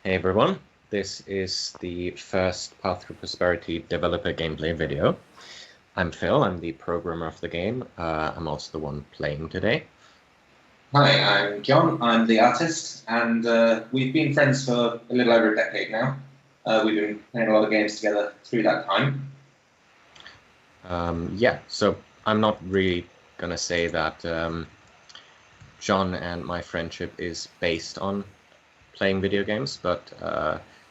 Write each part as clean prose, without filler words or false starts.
Hey everyone, this is the first Path to Prosperity developer gameplay video. I'm Phil, I'm the programmer of the game. I'm also the one playing today. Hi, I'm John. I'm the artist, and we've been friends for a little over a decade now. We've been playing a lot of games together through that time. So I'm not really gonna say that John and my friendship is based on playing video games, but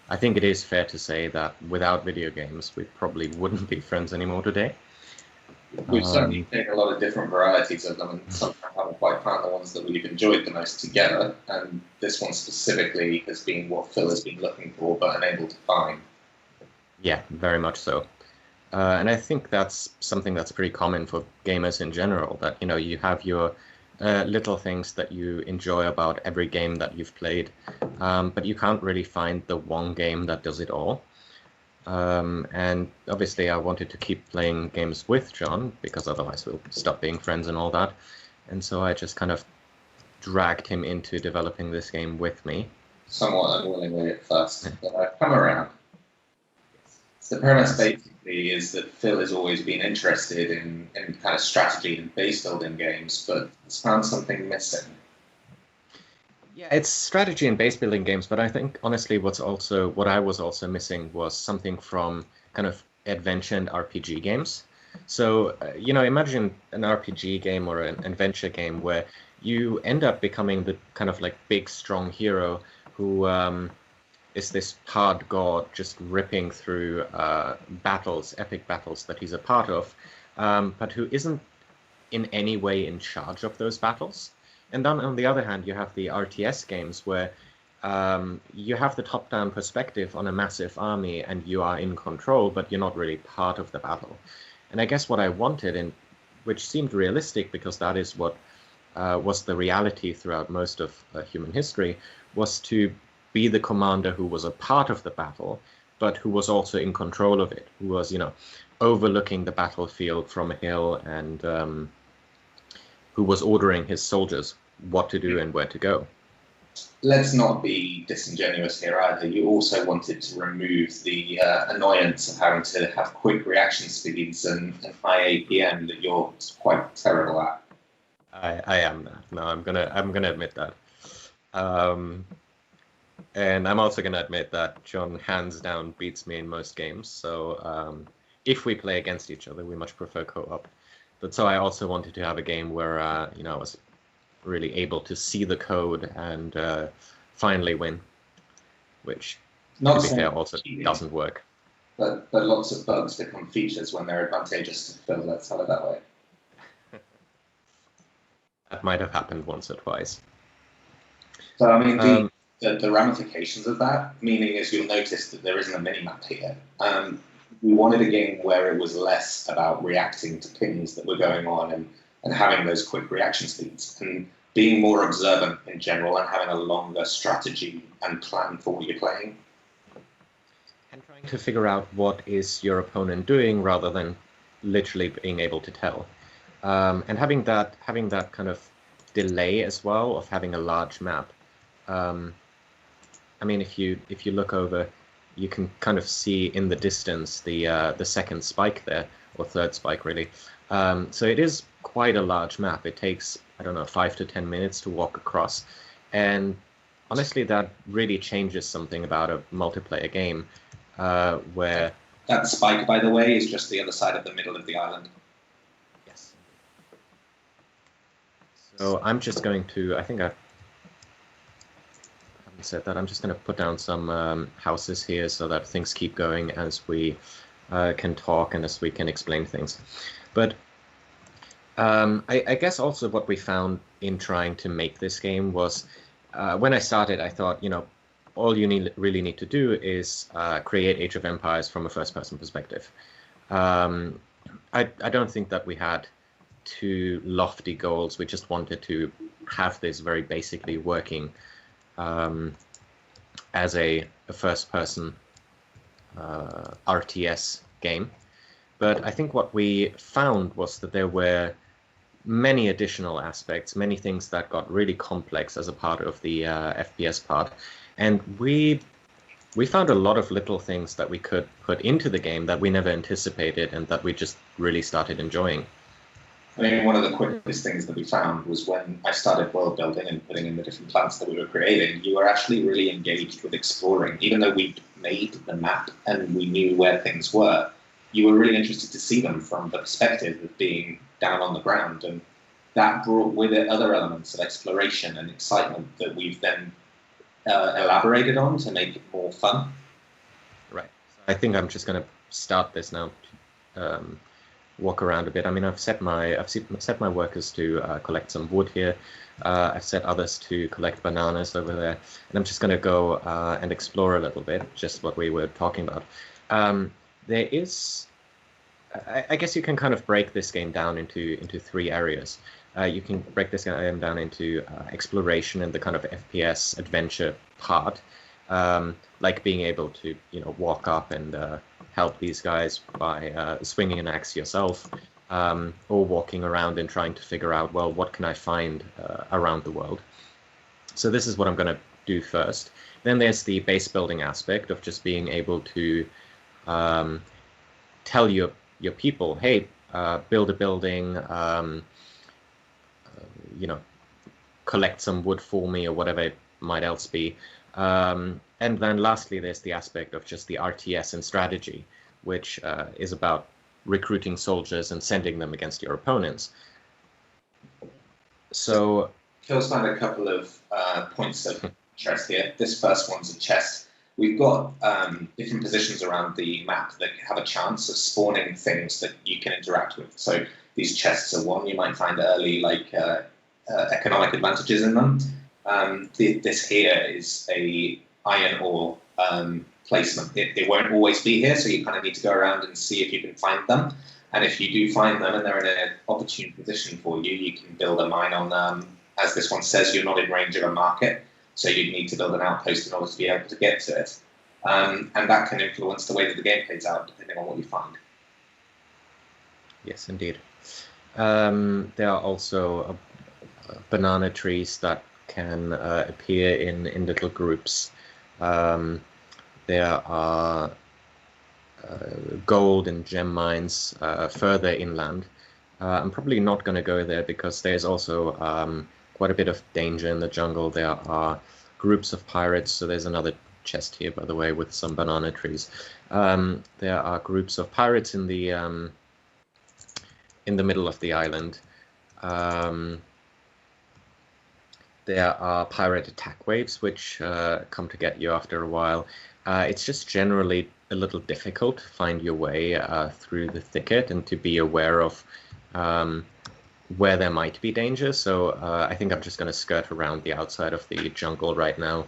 I think it is fair to say that without video games, we probably wouldn't be friends anymore today. We've certainly played a lot of different varieties of them, and sometimes haven't quite found the ones that we've enjoyed the most together. And this one specifically has been what Phil has been looking for but unable to find. Yeah, very much so. And I think that's something that's pretty common for gamers in general, that you have your little things that you enjoy about every game that you've played, but you can't really find the one game that does it all. And obviously I wanted to keep playing games with John, because otherwise we'll stop being friends and all that. And so I just kind of dragged him into developing this game with me. Somewhat unwillingly at first, but I've come around. The premise basically is that Phil has always been interested in kind of strategy and base building games, but has found something missing. Yeah, it's strategy and base building games, but I think honestly what I was also missing was something from kind of adventure and RPG games. So, imagine an RPG game or an adventure game where you end up becoming the kind of like big, strong hero who is this hard god just ripping through battles, epic battles that he's a part of, but who isn't in any way in charge of those battles. And then on the other hand, you have the RTS games where you have the top-down perspective on a massive army and you are in control, but you're not really part of the battle. And I guess what I wanted, and which seemed realistic because that is what was the reality throughout most of human history, was to be the commander who was a part of the battle, but who was also in control of it, who was, overlooking the battlefield from a hill and who was ordering his soldiers what to do and where to go. Let's not be disingenuous here either. You also wanted to remove the annoyance of having to have quick reaction speeds and high APM that you're quite terrible at. I am that. No, I'm gonna admit that. And I'm also gonna admit that John hands down beats me in most games. So if we play against each other, we much prefer co-op. But so I also wanted to have a game where I was really able to see the code and finally win, which, Not to be fair, also doesn't work. But lots of bugs become features when they're advantageous to Phil, let's have it that way. That might have happened once or twice. So, I mean, the ramifications of that, meaning is you'll notice that there isn't a mini-map here. We wanted a game where it was less about reacting to pings that were going on and having those quick reaction speeds and being more observant in general and having a longer strategy and plan for what you're playing. And trying to figure out what is your opponent doing rather than literally being able to tell. And having that kind of delay as well of having a large map. I mean, if you look over, you can kind of see in the distance the second spike there, or third spike really. So it is quite a large map. It takes, I don't know, 5 to 10 minutes to walk across. And honestly, that really changes something about a multiplayer game where... That spike, by the way, is just the other side of the middle of the island. Yes. So I'm just going to, I think I've said that, I'm just going to put down some houses here so that things keep going as we can talk and as we can explain things. But I guess also what we found in trying to make this game was, when I started, I thought, all you really need to do is create Age of Empires from a first-person perspective. I don't think that we had too lofty goals. We just wanted to have this very basically working as a first-person RTS game. But I think what we found was that there were many additional aspects, many things that got really complex as a part of the FPS part. And we we found a lot of little things that we could put into the game that we never anticipated and that we just really started enjoying. I mean, one of the quickest things that we found was when I started world building and putting in the different planets that we were creating, you were actually really engaged with exploring. Even though we made the map and we knew where things were, you were really interested to see them from the perspective of being down on the ground. And that brought with it other elements of exploration and excitement that we've then elaborated on to make it more fun. Right. So I think I'm just going to start this now. Walk around a bit. I mean, I've set my workers to collect some wood here. I've set others to collect bananas over there, and I'm just going to go and explore a little bit, just what we were talking about. There is, I guess you can kind of break this game down into three areas. You can break this game down into exploration and the kind of FPS adventure part, like being able to, walk up and help these guys by swinging an axe yourself, or walking around and trying to figure out, well, what can I find around the world? So this is what I'm going to do first. Then there's the base building aspect of just being able to tell your people, hey, build a building, collect some wood for me or whatever it might else be. And then lastly, there's the aspect of just the RTS and strategy, which is about recruiting soldiers and sending them against your opponents. So Phil's found a couple of points of interest here. This first one's a chest. We've got different positions around the map that have a chance of spawning things that you can interact with. So these chests are one. You might find early economic advantages in them. This here is a iron ore placement. It won't always be here, so you kind of need to go around and see if you can find them. And if you do find them and they're in an opportune position for you, you can build a mine on them. As this one says, you're not in range of a market, so you'd need to build an outpost in order to be able to get to it. And that can influence the way that the game plays out, depending on what you find. Yes, indeed. There are also banana trees that can appear in little groups. There are gold and gem mines further inland. I'm probably not going to go there because there's also quite a bit of danger in the jungle. There are groups of pirates, so there's another chest here, by the way, with some banana trees. There are groups of pirates in the middle of the island. There are pirate attack waves, which come to get you after a while. It's just generally a little difficult to find your way through the thicket and to be aware of where there might be danger. So I think I'm just going to skirt around the outside of the jungle right now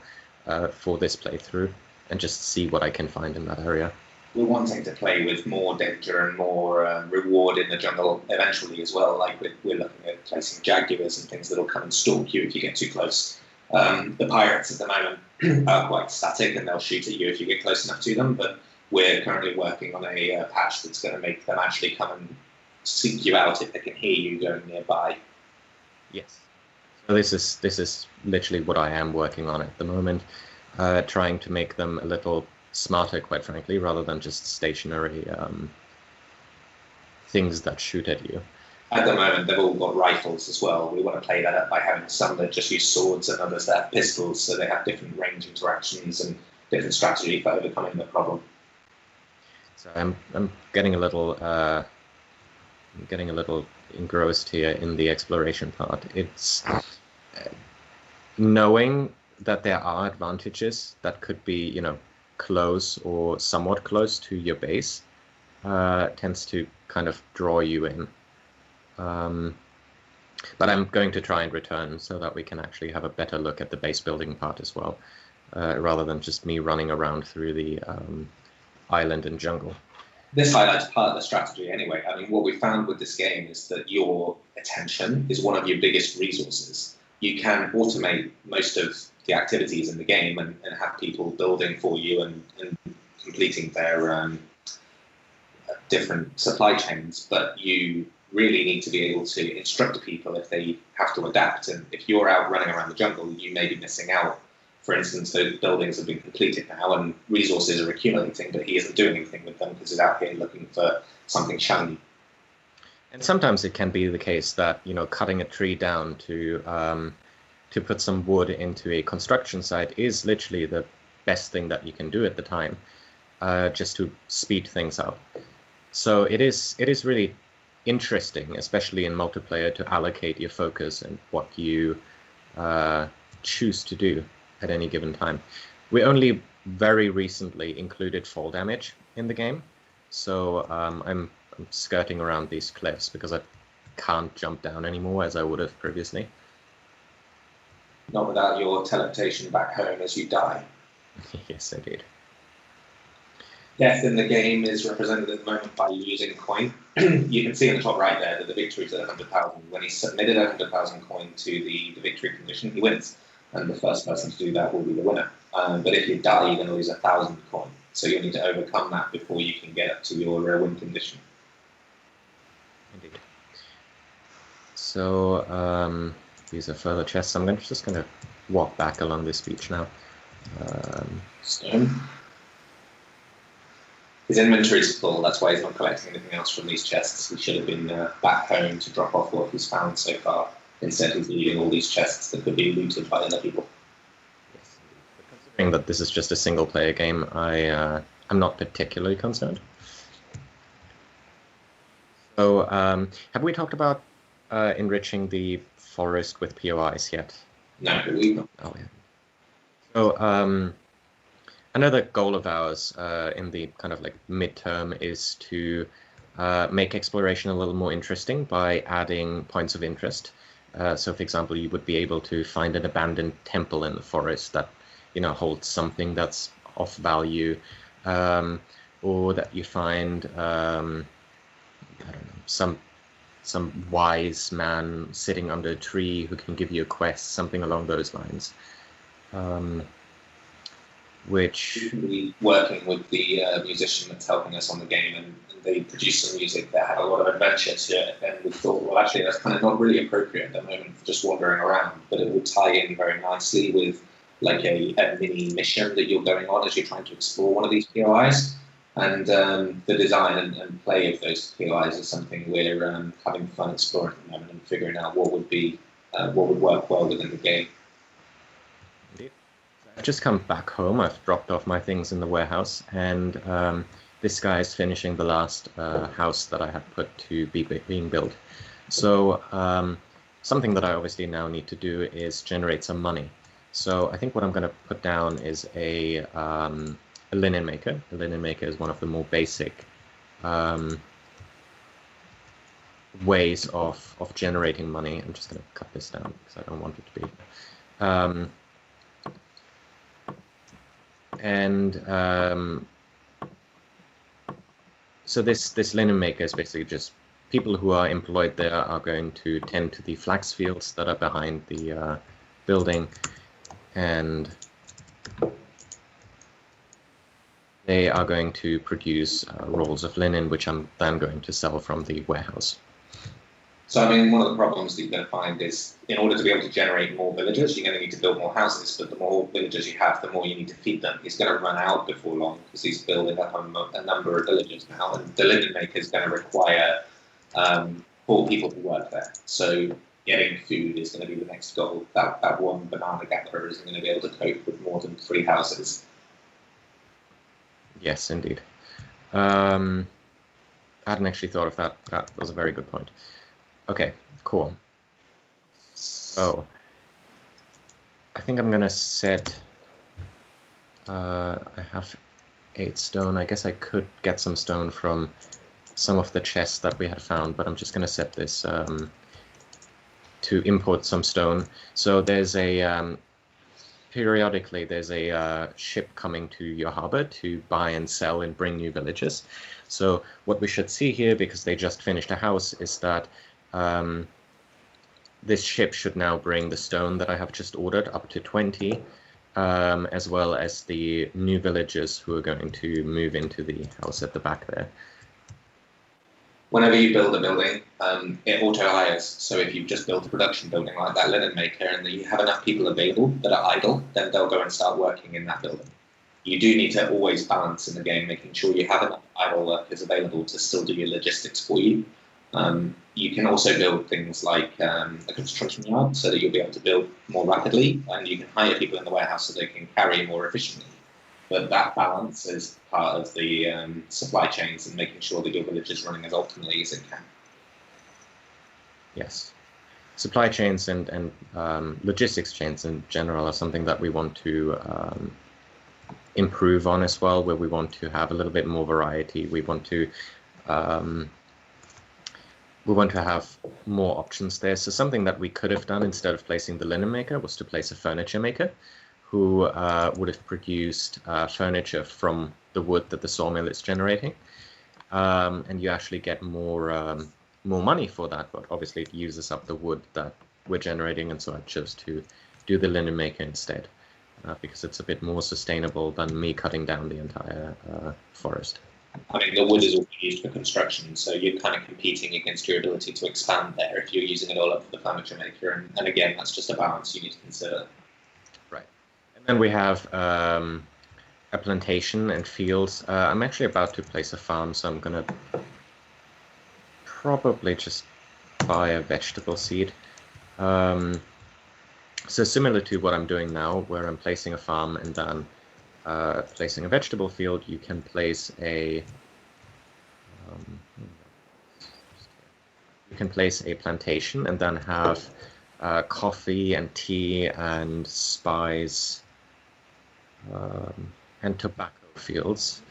for this playthrough and just see what I can find in that area. We're wanting to play with more danger and more reward in the jungle eventually as well. Like we're looking at placing jaguars and things that'll come and stalk you if you get too close. The pirates at the moment are quite static and they'll shoot at you if you get close enough to them. But we're currently working on a patch that's going to make them actually come and seek you out if they can hear you going nearby. Yes. So this is literally what I am working on at the moment, trying to make them a little smarter, quite frankly, rather than just stationary things that shoot at you. At the moment, they've all got rifles as well. We want to play that up by having some that just use swords and others that have pistols, so they have different range interactions and different strategy for overcoming the problem. So I'm getting a little engrossed here in the exploration part. It's knowing that there are advantages that could be, close or somewhat close to your base tends to kind of draw you in. But I'm going to try and return so that we can actually have a better look at the base building part as well, rather than just me running around through the island and jungle. This highlights part of the strategy anyway. I mean, what we found with this game is that your attention is one of your biggest resources. You can automate most of the activities in the game and have people building for you and completing their different supply chains, but you really need to be able to instruct people if they have to adapt. And if you're out running around the jungle, you may be missing out for instance, those buildings have been completed now and resources are accumulating, but he isn't doing anything with them because he's out here looking for something shiny. And sometimes it can be the case that, you know, cutting a tree down to put some wood into a construction site is literally the best thing that you can do at the time, just to speed things up. So it is really interesting, especially in multiplayer, to allocate your focus and what you choose to do at any given time. We only very recently included fall damage in the game, so I'm skirting around these cliffs because I can't jump down anymore as I would have previously. Not without your teleportation back home as you die. Yes, indeed. Death in the game is represented at the moment by losing coin. You can see in the top right there that the victory is at 100,000. When he submitted 100,000 coin to the victory condition, he wins. And the first person to do that will be the winner. But if you die, you're going to lose 1,000 coin. So you'll need to overcome that before you can get up to your win condition. Indeed. So these are further chests. I'm just going to walk back along this beach now. Stone. His inventory is full, that's why he's not collecting anything else from these chests. He should have been back home to drop off what he's found so far. Instead, he's leaving all these chests that could be looted by other people. Yes, but considering that this is just a single-player game, I'm not particularly concerned. So, have we talked about enriching the forest with POIs yet? No, we've not. Oh, yeah. So, another goal of ours in the kind of like midterm is to make exploration a little more interesting by adding points of interest. So, for example, you would be able to find an abandoned temple in the forest that, you know, holds something that's of value, or that you find, I don't know, some wise man sitting under a tree who can give you a quest, something along those lines. Which working with the musician that's helping us on the game, and they produce some music that had a lot of adventure to it, and we thought, well, actually that's kind of not really appropriate at the moment for just wandering around, but it would tie in very nicely with like a mini mission that you're going on as you're trying to explore one of these POIs. And the design and play of those POIs is something we're having fun exploring at the moment and figuring out what would work well within the game. Indeed. I've just come back home. I've dropped off my things in the warehouse, and this guy is finishing the last house that I had put to being built. So something that I obviously now need to do is generate some money. So I think what I'm going to put down is a linen maker. A linen maker is one of the more basic ways of generating money. I'm just going to cut this down because I don't want it to be. So this linen maker is basically just people who are employed there are going to tend to the flax fields that are behind the building, and they are going to produce rolls of linen, which I'm then going to sell from the warehouse. So, I mean, one of the problems that you're going to find is, in order to be able to generate more villagers, you're going to need to build more houses, but the more villagers you have, the more you need to feed them. He's going to run out before long, because he's building up a number of villagers now, and the linen maker is going to require 4 people to work there. So getting food is going to be the next goal. That one banana gatherer isn't going to be able to cope with more than 3 houses. Yes, indeed. I hadn't actually thought of that. That was a very good point. Okay, cool. So, I think I'm gonna set, I have 8 stone. I guess I could get some stone from some of the chests that we had found, but I'm just gonna set this to import some stone. So there's a, periodically there's a ship coming to your harbor to buy and sell and bring new villagers. So what we should see here, because they just finished a house, is that this ship should now bring the stone that I have just ordered up to 20, as well as the new villagers who are going to move into the house at the back there. whenever you build a building, it auto hires. So if you've just built a production building like that linen maker and you have enough people available that are idle, then they'll go and start working in that building. You do need to always balance in the game, making sure you have enough idle workers available to still do your logistics for you. You can also build things like a construction yard so that you'll be able to build more rapidly, and you can hire people in the warehouse so they can carry more efficiently. But that balance is part of the supply chains and making sure that your village is running as optimally as it can. Yes. Supply chains and logistics chains in general are something that we want to improve on as well, where we want to have a little bit more variety. We want to have more options there. So something that we could have done instead of placing the linen maker was to place a furniture maker who would have produced furniture from the wood that the sawmill is generating. And you actually get more money for that, but obviously it uses up the wood that we're generating, and so I chose to do the linen maker instead, because it's a bit more sustainable than me cutting down the entire forest. I mean, the wood is all used for construction, so you're kind of competing against your ability to expand there if you're using it all up for the furniture maker. And again, that's just a balance you need to consider. Right. And then we have a plantation and fields. I'm actually about to place a farm, so I'm going to probably just buy a vegetable seed. So similar to what I'm doing now, where I'm placing a farm and then placing a vegetable field, you can place a plantation and then have coffee and tea and spice and tobacco fields.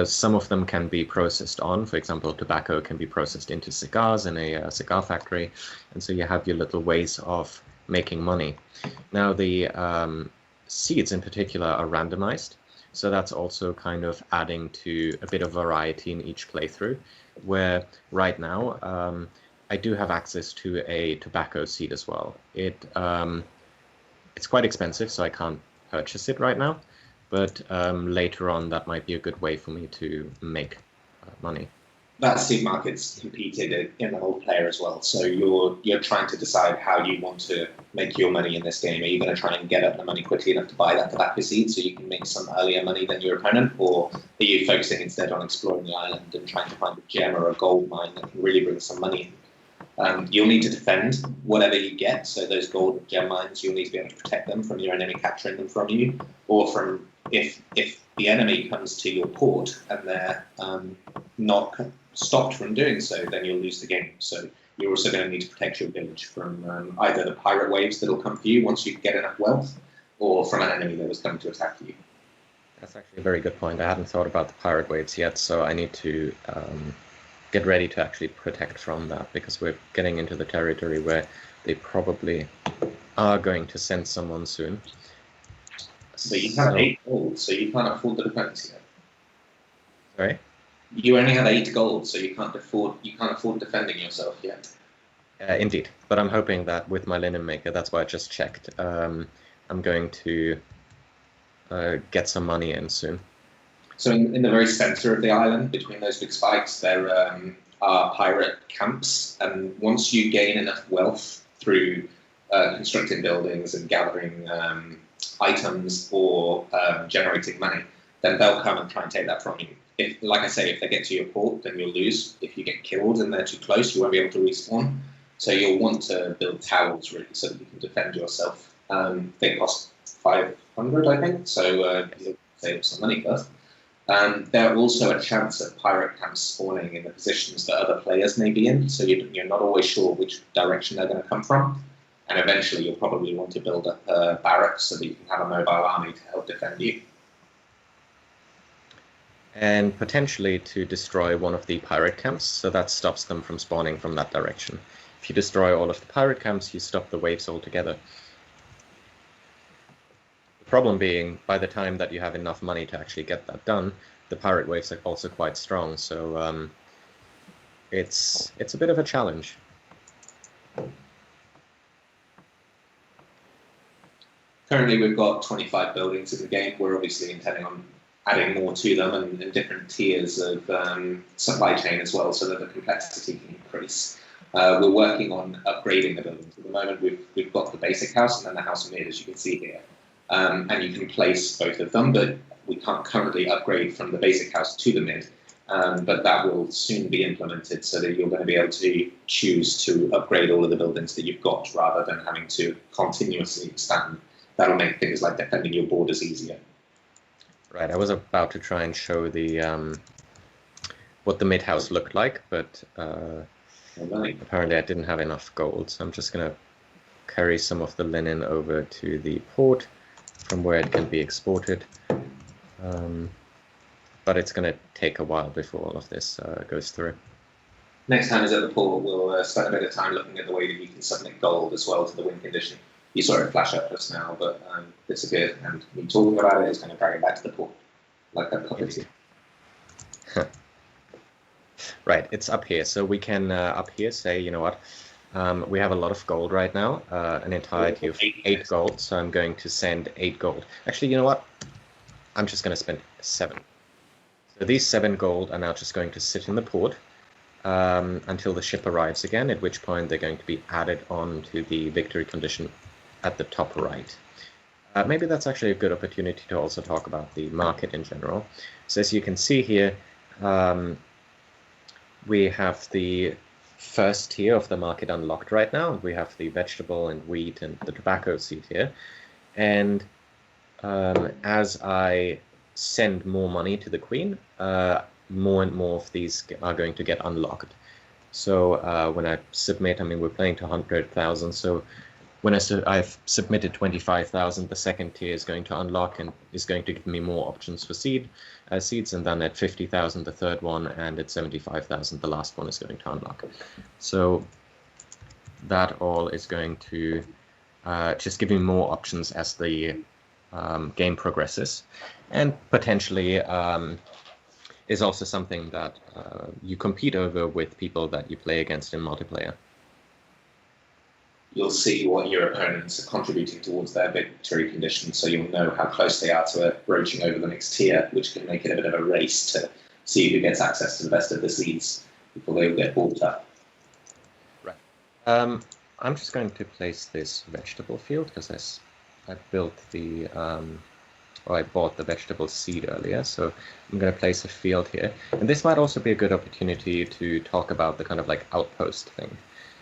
Some of them can be processed on. For example, tobacco can be processed into cigars in a cigar factory, and so you have your little ways of making money. Now the seeds in particular are randomized, so that's also kind of adding to a bit of variety in each playthrough, where right now I do have access to a tobacco seed as well. It's quite expensive, so I can't purchase it right now, but later on that might be a good way for me to make money. That seed market's competed in the multiplayer as well, so you're trying to decide how you want to make your money in this game. Are you going to try and get up the money quickly enough to buy that tobacco seed so you can make some earlier money than your opponent, or are you focusing instead on exploring the island and trying to find a gem or a gold mine that can really bring some money in? You'll need to defend whatever you get, so those gold and gem mines, you'll need to be able to protect them from your enemy capturing them from you, or from if the enemy comes to your port and they're not stopped from doing so, then you'll lose the game. So you're also going to need to protect your village from either the pirate waves that will come for you once you get enough wealth, or from an enemy that was coming to attack you. That's actually a very good point. I hadn't thought about the pirate waves yet, so I need to get ready to actually protect from that, because we're getting into the territory where they probably are going to send someone soon. But you have 8 gold, so you can't afford the defense yet. Sorry? You only have 8 gold, so you can't afford defending yourself yet. Indeed, but I'm hoping that with my linen maker, that's why I just checked. I'm going to get some money in soon. So in the very center of the island, between those big spikes, there are pirate camps, and once you gain enough wealth through constructing buildings and gathering items or generating money, then they'll come and try and take that from you. If, like I say, if they get to your port, then you'll lose. If you get killed and they're too close, you won't be able to respawn. So you'll want to build towers, really, so that you can defend yourself. They cost 500, I think, so you'll save some money first. There are also a chance of pirate camps spawning in the positions that other players may be in, so you're not always sure which direction they're going to come from. And eventually you'll probably want to build up a barracks so that you can have a mobile army to help defend you. And potentially to destroy one of the pirate camps, so that stops them from spawning from that direction. If you destroy all of the pirate camps, you stop the waves altogether. The problem being, by the time that you have enough money to actually get that done, the pirate waves are also quite strong, so it's a bit of a challenge. Currently we've got 25 buildings in the game. We're obviously intending on adding more to them and different tiers of supply chain as well, so that the complexity can increase. We're working on upgrading the buildings. At the moment, we've got the basic house and then the house mid, as you can see here. And you can place both of them, but we can't currently upgrade from the basic house to the mid. But that will soon be implemented, so that you're going to be able to choose to upgrade all of the buildings that you've got rather than having to continuously expand. That'll make things like defending your borders easier. Right, I was about to try and show the what the mid house looked like, but apparently I didn't have enough gold, so I'm just going to carry some of the linen over to the port from where it can be exported. But it's going to take a while before all of this goes through. Next time is at the port, we'll spend a bit of time looking at the way that you can submit gold as well to the win condition. You saw it flash up just now, but disappeared, and me talking about it is going to drag it back to the port, like a puppet. Right, it's up here. So we can up here say, you know what, we have a lot of gold right now, an entirety of 8 gold, so I'm going to send 8 gold. Actually, you know what, I'm just going to spend 7. So these 7 gold are now just going to sit in the port until the ship arrives again, at which point they're going to be added on to the victory condition at the top right. Maybe that's actually a good opportunity to also talk about the market in general. So as you can see here, we have the first tier of the market unlocked right now. We have the vegetable and wheat and the tobacco seed here. And as I send more money to the Queen, more and more of these are going to get unlocked. So when I submit, I mean, we're playing to 100,000, so when I've submitted 25,000, the second tier is going to unlock and is going to give me more options for seeds, and then at 50,000 the third one, and at 75,000 the last one is going to unlock. So that all is going to just give me more options as the game progresses, and potentially is also something that you compete over with people that you play against in multiplayer. You'll see what your opponents are contributing towards their victory condition, so you'll know how close they are to it, broaching over the next tier, which can make it a bit of a race to see who gets access to the best of the seeds before they all get bought up. Right. I'm just going to place this vegetable field because I built the or I bought the vegetable seed earlier, so I'm going to place a field here. And this might also be a good opportunity to talk about the kind of like outpost thing.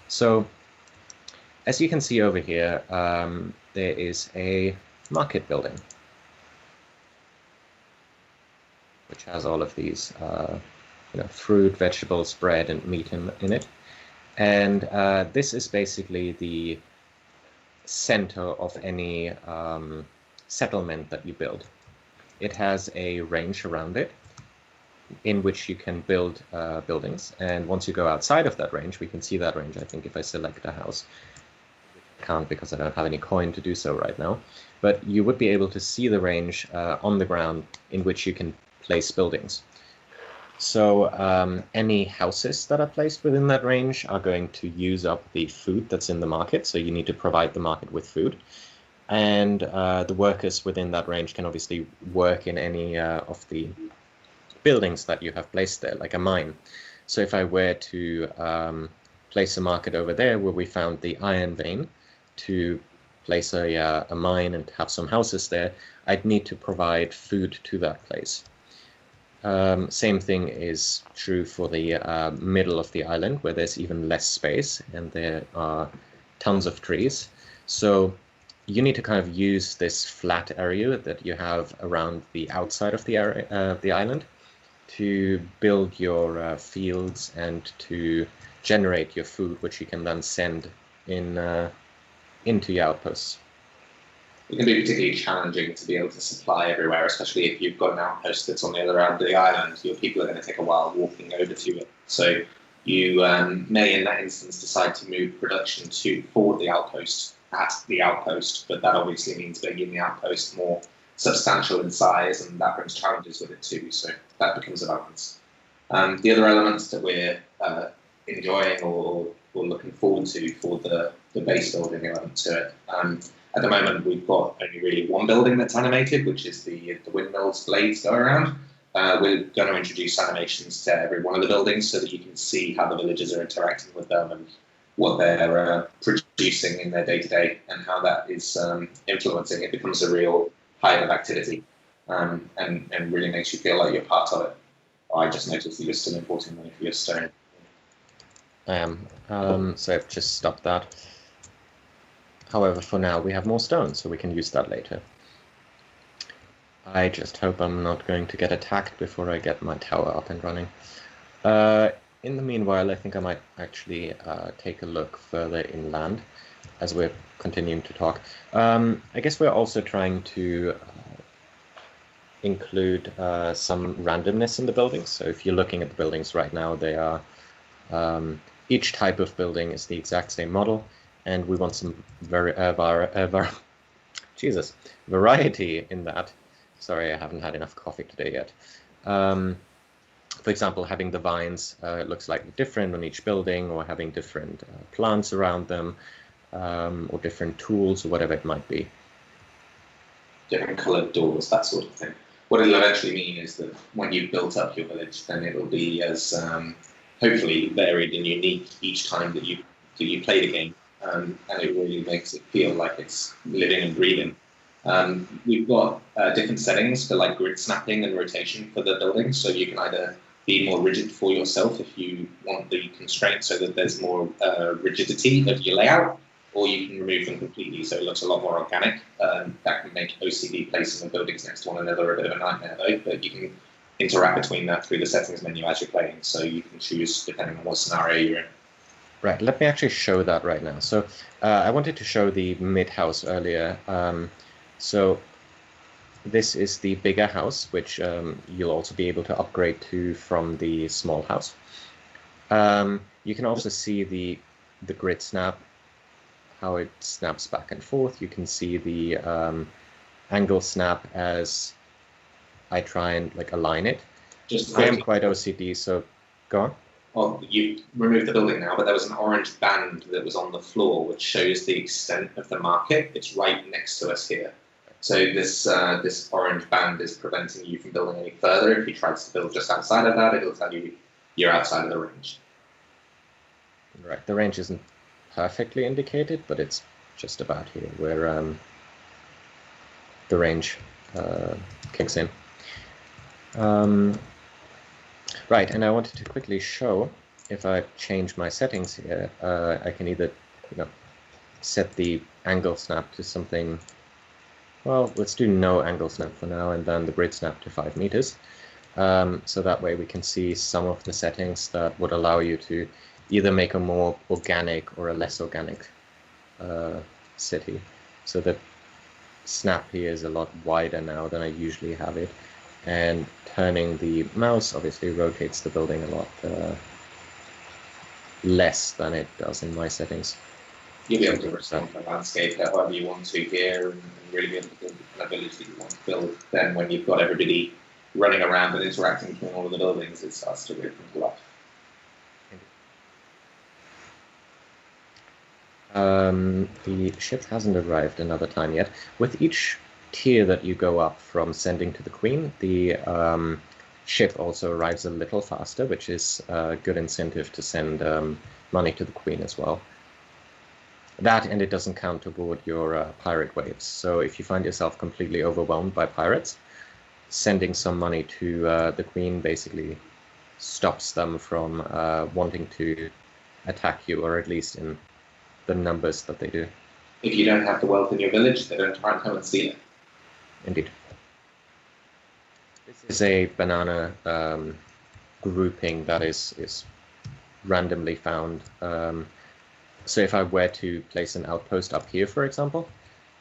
So as you can see over here, there is a market building, which has all of these fruit, vegetables, bread, and meat in it. And this is basically the center of any settlement that you build. It has a range around it in which you can build buildings, and once you go outside of that range, we can see that range, I think, if I select a house. I can't because I don't have any coin to do so right now, but you would be able to see the range on the ground in which you can place buildings. So any houses that are placed within that range are going to use up the food that's in the market, so you need to provide the market with food. And the workers within that range can obviously work in any of the buildings that you have placed there, like a mine. So if I were to place a market over there where we found the iron vein to place a mine and have some houses there, I'd need to provide food to that place. Same thing is true for the middle of the island, where there's even less space and there are tons of trees. So you need to kind of use this flat area that you have around the outside of the area, the island, to build your fields and to generate your food, which you can then send into your outposts. It can be particularly challenging to be able to supply everywhere, especially if you've got an outpost that's on the other end of the island. Your people are going to take a while walking over to it. So you may, in that instance, decide to move production forward the outpost at the outpost, but that obviously means making the outpost more substantial in size, and that brings challenges with it too. So that becomes a balance. The other elements that we're enjoying or looking forward to for the base building element to it At the moment, we've got only really one building that's animated, which is the windmills blades go around. We're going to introduce animations to every one of the buildings so that you can see how the villagers are interacting with them and what they're producing in their day-to-day and how that is influencing. It becomes a real hive of activity and really makes you feel like you're part of it. I just noticed that you're still importing money for your stone. I am. So I've just stopped that. However, for now we have more stone, so we can use that later. I just hope I'm not going to get attacked before I get my tower up and running. In the meanwhile, I think I might actually take a look further inland as we're continuing to talk. I guess we're also trying to include some randomness in the buildings. So if you're looking at the buildings right now, they are each type of building is the exact same model, and we want some variety in that. Sorry, I haven't had enough coffee today yet. For example, having the vines looks slightly different on each building, or having different plants around them, or different tools, or whatever it might be. Different coloured doors, that sort of thing. What it'll eventually mean is that when you've built up your village, then it'll be as hopefully varied and unique each time that you play the game, and it really makes it feel like it's living and breathing. We've got different settings for like grid snapping and rotation for the buildings, so you can either be more rigid for yourself if you want the constraints so that there's more rigidity of your layout, or you can remove them completely so it looks a lot more organic. That can make OCD placing the buildings next to one another a bit of a nightmare though, but you can interact between that through the settings menu as you're playing, so you can choose depending on what scenario you're in. Right, let me actually show that right now. So I wanted to show the mid-house earlier. So this is the bigger house, which you'll also be able to upgrade to from the small house. You can also see the grid snap, how it snaps back and forth. You can see the angle snap as I try and like align it. I am quite OCD, so go on. Well, you removed the building now, but there was an orange band that was on the floor which shows the extent of the market. It's right next to us here. So this orange band is preventing you from building any further. If you try to build just outside of that, it'll tell you you're outside of the range. Right, the range isn't perfectly indicated, but it's just about here where the range kicks in. Right, and I wanted to quickly show, if I change my settings here, I can either set the angle snap to something. Well, let's do no angle snap for now, and then the grid snap to 5 meters. So that way we can see some of the settings that would allow you to either make a more organic or a less organic city. So the snap here is a lot wider now than I usually have it. And turning the mouse obviously rotates the building a lot less than it does in my settings. You'll be able to respond to the landscape however you want to here, and really be able to build the kind of village that you want to build. Then when you've got everybody running around and interacting between all of the buildings, it starts to really come to life. The ship hasn't arrived another time yet. With each tier that you go up from sending to the Queen, the ship also arrives a little faster, which is a good incentive to send money to the Queen as well. That, and it doesn't count toward your pirate waves. So if you find yourself completely overwhelmed by pirates, sending some money to the Queen basically stops them from wanting to attack you, or at least in the numbers that they do. If you don't have the wealth in your village, they don't try and come and steal it. Indeed. This is a banana grouping that is randomly found. So if I were to place an outpost up here, for example,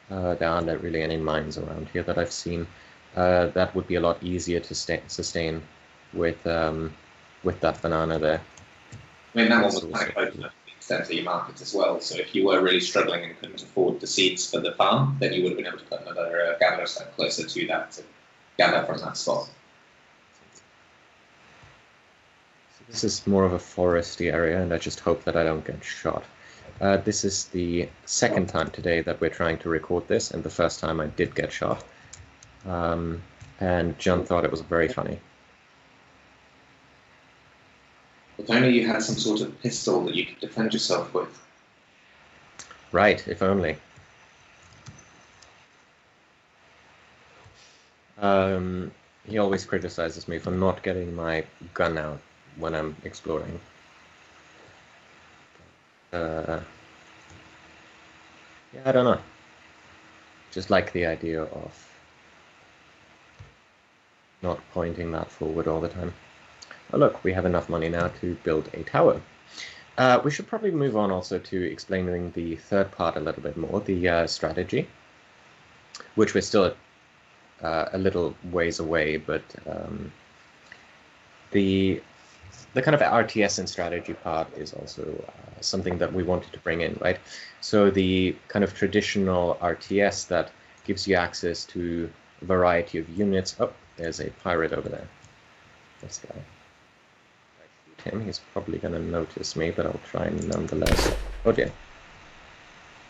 there aren't really any mines around here that I've seen. That would be a lot easier to sustain with that banana there. I mean, that one was kind of close enough to the extent of your market as well. So if you were really struggling and couldn't afford the seeds for the farm, then you would have been able to put another gatherer step closer to that to gather from that spot. So this is more of a foresty area, and I just hope that I don't get shot. This is the second time today that we're trying to record this, and the first time I did get shot. And John thought it was very funny. If only you had some sort of pistol that you could defend yourself with. Right, if only. He always criticizes me for not getting my gun out when I'm exploring. Yeah, I don't know. Just like the idea of not pointing that forward all the time. Oh look, we have enough money now to build a tower. We should probably move on also to explaining the third part a little bit more, the strategy, which we're still a little ways away, but the kind of RTS and strategy part is also something that we wanted to bring in, right? So the kind of traditional RTS that gives you access to a variety of units. Oh, there's a pirate over there. This guy. If I shoot him, he's probably going to notice me, but I'll try nonetheless. Oh dear.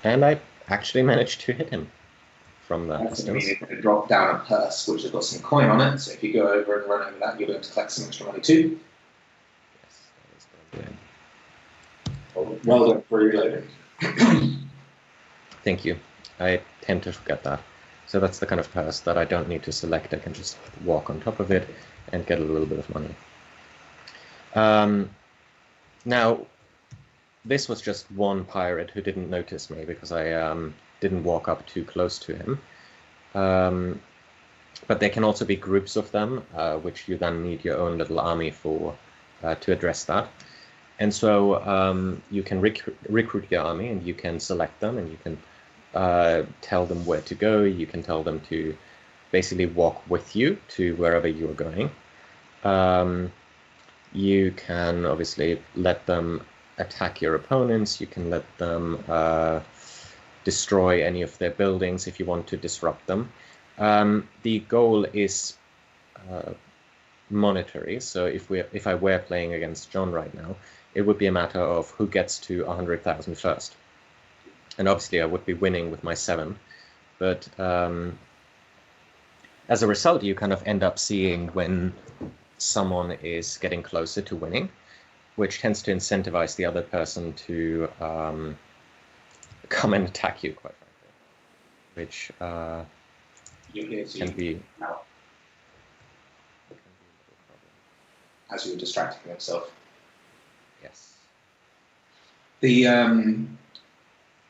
And I actually managed to hit him from that distance. You're going to drop down a purse which has got some coin on it, so if you go over and run over that, you're going to collect some extra money too. Yes, that is going to be it. Well done for reloading. Thank you. I tend to forget that. So that's the kind of purse that I don't need to select. I can just walk on top of it and get a little bit of money. Now, this was just one pirate who didn't notice me because I didn't walk up too close to him. But there can also be groups of them, which you then need your own little army for to address that. And so you can recruit your army, and you can select them, and you can tell them where to go. You can tell them to basically walk with you to wherever you're going. You can obviously let them attack your opponents. You can let them destroy any of their buildings if you want to disrupt them. The goal is monetary. So if I were playing against John right now, it would be a matter of who gets to 100,000 first. And obviously I would be winning with my 7. But as a result, you kind of end up seeing when someone is getting closer to winning, which tends to incentivize the other person to come and attack you, quite frankly, which can be now, as you were distracting yourself. Yes. The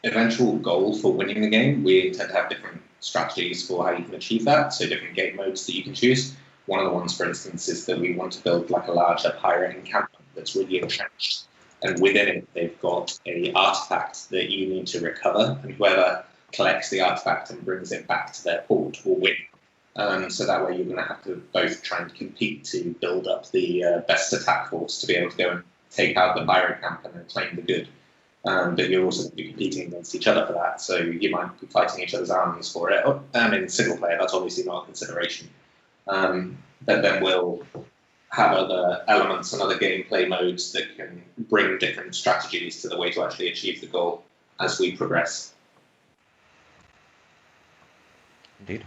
eventual goal for winning the game, we intend to have different strategies for how you can achieve that, so different game modes that you can choose. One of the ones, for instance, is that we want to build like a larger pirate encampment that's really entrenched, and within it they've got a artifact that you need to recover, and whoever collects the artifact and brings it back to their port will win. So that way you're going to have to both try and compete to build up the best attack force to be able to go and take out the pirate camp and then claim the good. But you're also going to be competing against each other for that, so you might be fighting each other's armies for it. In single player, that's obviously not a consideration. But then we'll have other elements and other gameplay modes that can bring different strategies to the way to actually achieve the goal as we progress. Indeed.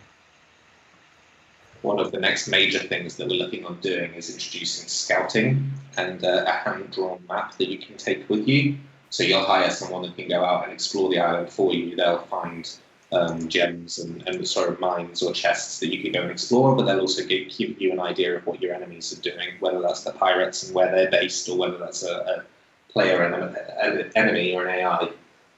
One of the next major things that we're looking on doing is introducing scouting and a hand-drawn map that you can take with you. So you'll hire someone that can go out and explore the island for you. They'll find gems and sort of mines or chests that you can go and explore, but they'll also give you an idea of what your enemies are doing, whether that's the pirates and where they're based, or whether that's a player and an enemy or an AI.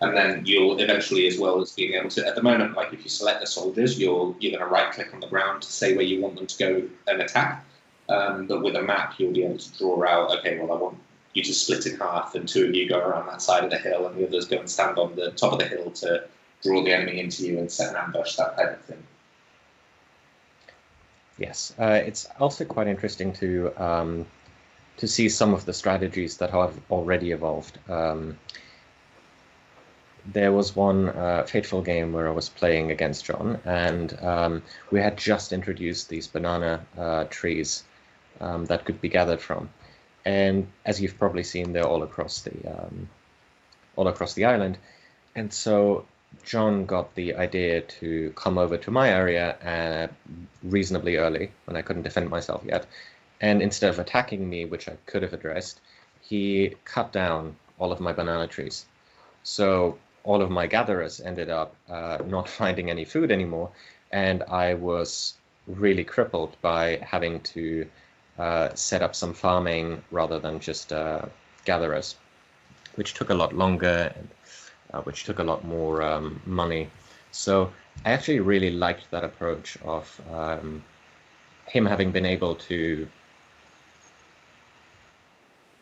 And then you'll eventually, as well as being able to, at the moment, like if you select the soldiers, you're going to right-click on the ground to say where you want them to go and attack. But with a map, you'll be able to draw out, okay, well, I want you to split in half, and 2 of you go around that side of the hill, and the others go and stand on the top of the hill to draw the enemy into you and set an ambush, that type of thing. Yes, it's also quite interesting to see some of the strategies that have already evolved. There was one fateful game where I was playing against John, and we had just introduced these banana trees that could be gathered from. And as you've probably seen, they're all across all across the island. And so John got the idea to come over to my area reasonably early when I couldn't defend myself yet. And instead of attacking me, which I could have addressed, he cut down all of my banana trees. So all of my gatherers ended up not finding any food anymore, and I was really crippled by having to set up some farming rather than just gatherers, which took a lot longer and which took a lot more money. So I actually really liked that approach of him having been able to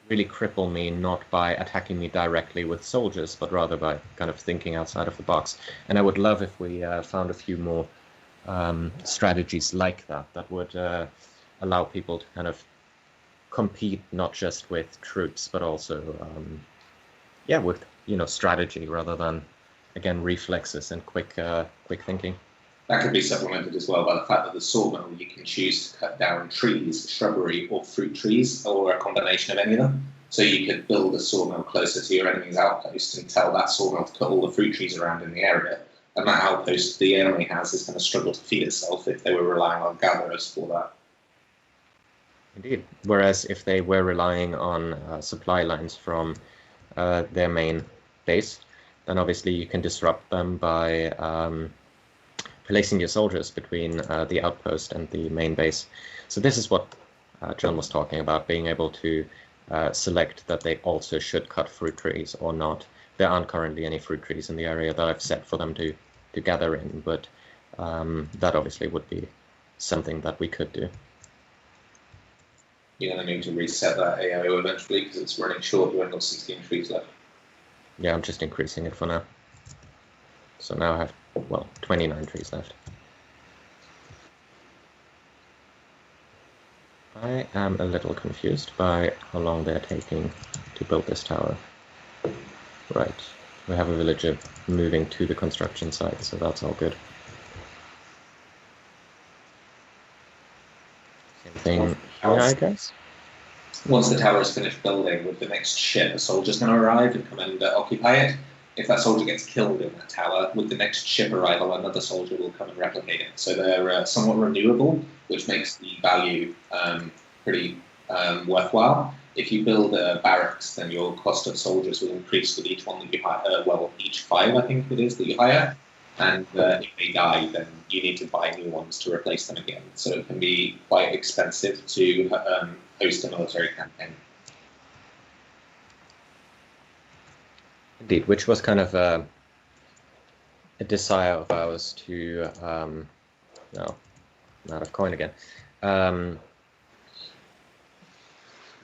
really cripple me, not by attacking me directly with soldiers, but rather by kind of thinking outside of the box. And I would love if we found a few more strategies like that that would allow people to kind of compete not just with troops, but also with strategy rather than, again, reflexes and quick thinking. That could be supplemented as well by the fact that the sawmill, you can choose to cut down trees, shrubbery, or fruit trees, or a combination of any of them. So you could build a sawmill closer to your enemy's outpost and tell that sawmill to cut all the fruit trees around in the area. And that outpost the enemy has is going to struggle to feed itself if they were relying on gatherers for that. Indeed. Whereas if they were relying on supply lines from their main base, then obviously you can disrupt them by placing your soldiers between the outpost and the main base. So this is what John was talking about, being able to select that they also should cut fruit trees or not. There aren't currently any fruit trees in the area that I've set for them to gather in, but that obviously would be something that we could do. You're going to need to reset that AO eventually because it's running short. You've only got 16 trees left. Yeah, I'm just increasing it for now. So now I have, 29 trees left. I am a little confused by how long they're taking to build this tower. Right, we have a villager moving to the construction site, so that's all good. Same thing here, I guess. Once the tower is finished building, with the next ship, a soldier's going to arrive and come and occupy it. If that soldier gets killed in that tower, with the next ship arrival, another soldier will come and replicate it. So they're somewhat renewable, which makes the value pretty worthwhile. If you build barracks, then your cost of soldiers will increase with each one that you hire. Each 5, I think it is, that you hire. And if they die, then you need to buy new ones to replace them again. So it can be quite expensive to host a military campaign. Indeed, which was kind of a desire of ours to, I'm out of coin again,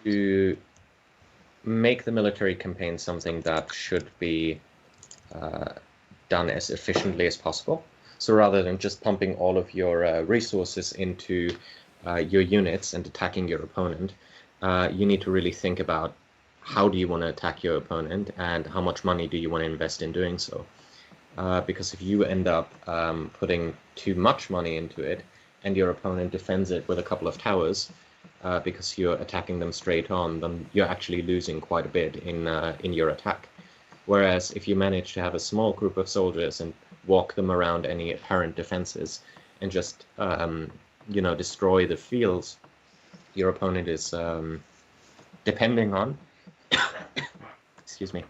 to make the military campaign something that should be done as efficiently as possible. So rather than just pumping all of your resources into your units and attacking your opponent, you need to really think about how do you want to attack your opponent and how much money do you want to invest in doing so. Because if you end up putting too much money into it and your opponent defends it with a couple of towers because you're attacking them straight on, then you're actually losing quite a bit in your attack. Whereas if you manage to have a small group of soldiers and walk them around any apparent defenses and just destroy the fields your opponent is depending on, excuse me,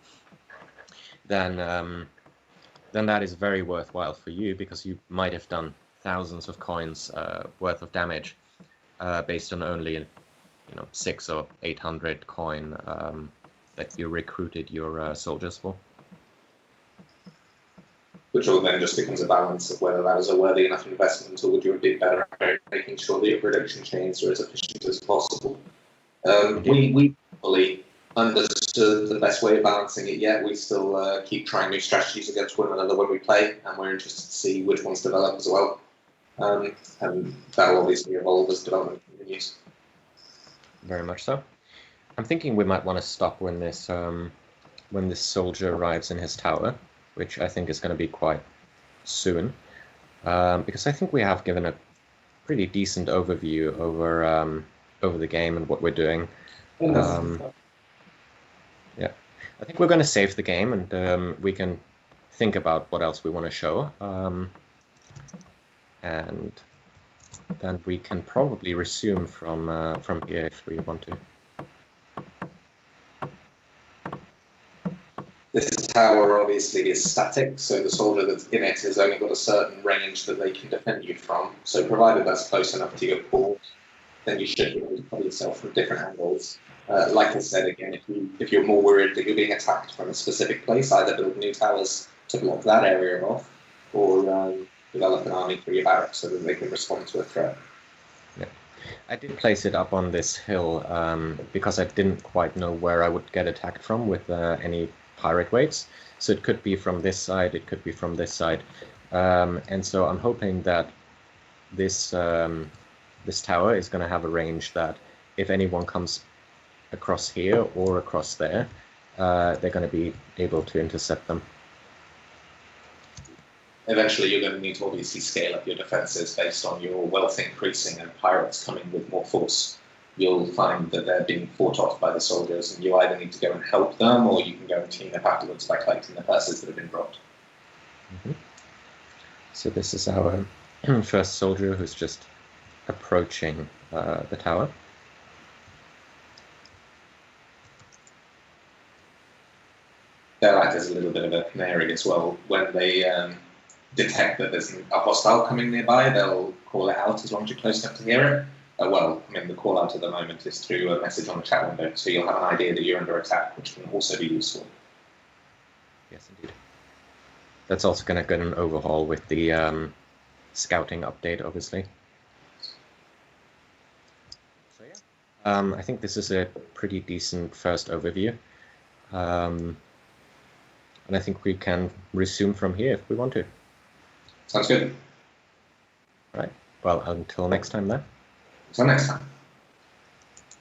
then that is very worthwhile for you because you might have done thousands of coins worth of damage based on only 600 or 800 coin that you recruited your soldiers for. Which all then just becomes a balance of whether that is a worthy enough investment or would you be better at making sure that your production chains are as efficient as possible. We fully understood the best way of balancing it yet. We still keep trying new strategies against one another when we play, and we're interested to see which ones develop as well. And that will obviously evolve as development continues. Very much so. I'm thinking we might want to stop when this soldier arrives in his tower, which I think is going to be quite soon, because I think we have given a pretty decent overview over the game and what we're doing. Yeah. I think we're going to save the game, and we can think about what else we want to show. And then we can probably resume from here if we want to. This tower obviously is static, so the soldier that's in it has only got a certain range that they can defend you from. So provided that's close enough to your port, then you should be able to cover yourself from different angles. Like I said, again, if you're more worried that you're being attacked from a specific place, either build new towers to block that area off, or develop an army for your barracks so that they can respond to a threat. Yeah. I did place it up on this hill because I didn't quite know where I would get attacked from with any pirate waves. So it could be from this side, it could be from this side. And so I'm hoping that this this tower is going to have a range that if anyone comes across here or across there, they're going to be able to intercept them. Eventually, you're going to need to obviously scale up your defenses based on your wealth increasing and pirates coming with more force. You'll find that they're being fought off by the soldiers, and you either need to go and help them, or you can go and clean up afterwards by collecting the purses that have been dropped. Mm-hmm. So this is our first soldier who's just approaching the tower. They'll act as a little bit of a canary as well. When they detect that there's a hostile coming nearby, they'll call it out as long as you're close enough to hear it. The call out at the moment is through a message on the chat window, so you'll have an idea that you're under attack, which can also be useful. Yes, indeed. That's also going to get an overhaul with the scouting update, obviously. So yeah, I think this is a pretty decent first overview. And I think we can resume from here if we want to. Sounds good. Right. Well, until next time then. Until next time.